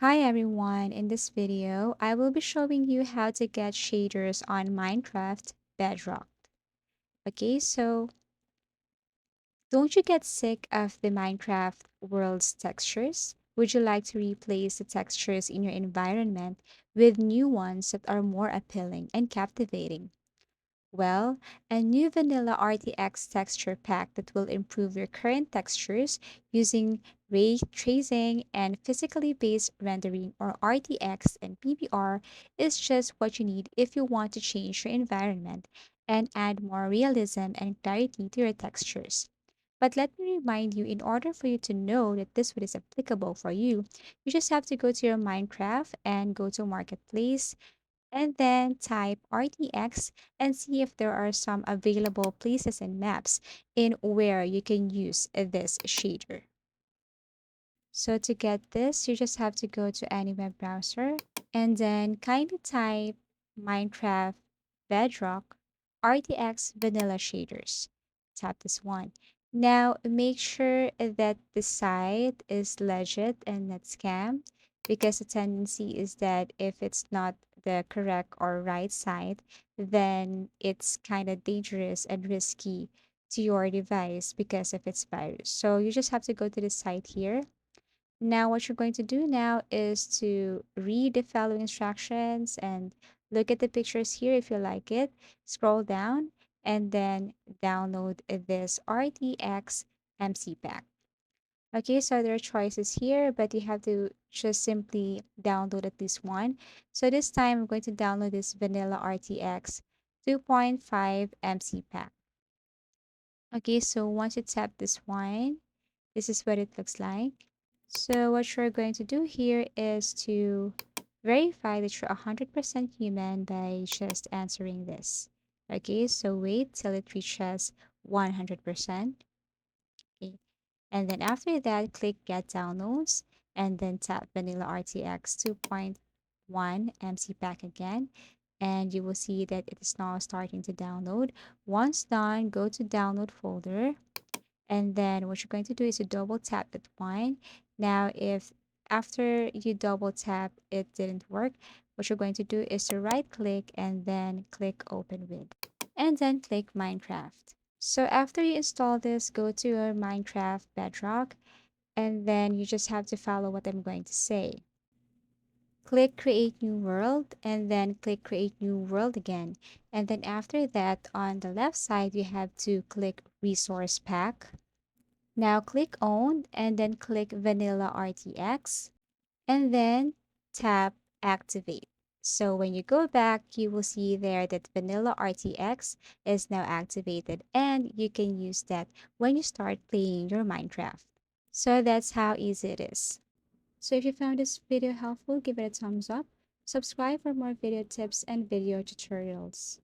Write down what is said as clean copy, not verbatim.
Hi everyone, in this video, I will be showing you how to get shaders on Minecraft Bedrock. Okay, so don't you get sick of the Minecraft world's textures? Would you like to replace the textures in your environment with new ones that are more appealing and captivating? Well, a new vanilla RTX texture pack that will improve your current textures using ray tracing and physically based rendering or RTX and PBR is just what you need if you want to change your environment and add more realism and clarity to your textures. But let me remind you, in order for you to know that this one is applicable for you, you just have to go to your Minecraft and go to Marketplace and then type RTX and see if there are some available places and maps in where you can use this shader. So to get this, you just have to go to any web browser and then kind of type Minecraft Bedrock RTX Vanilla Shaders. Tap this one. Now make sure that the site is legit and not scam because the tendency is that if it's not the correct or right site, then it's kind of dangerous and risky to your device because of its virus. So you just have to go to the site here. Now, what you're going to do now is to read the following instructions and look at the pictures here if you like it. Scroll down and then download this RTX MC pack. Okay, so there are choices here, but you have to just simply download at least one. So this time I'm going to download this vanilla RTX 2.5 MC pack. Okay, so once you tap this one, this is what it looks like. So what you're going to do here is to verify that you're 100% human by just answering this. Okay, so wait till it reaches 100%. Okay. And then after that, click Get Downloads and then tap Vanilla RTX 2.1 MC Pack again. And you will see that it is now starting to download. Once done, go to Download folder and then what you're going to do is to double tap that one. Now, if after you double tap it didn't work, what you're going to do is to right click and then click open with and then click Minecraft. So after you install this, go to your Minecraft Bedrock and then you just have to follow what I'm going to say. Click create new world and then click create new world again. And then after that on the left side, you have to click resource pack. Now click on and then click Vanilla RTX and then tap Activate. So when you go back, you will see there that Vanilla RTX is now activated and you can use that when you start playing your Minecraft. So that's how easy it is. So if you found this video helpful, give it a thumbs up. Subscribe for more video tips and video tutorials.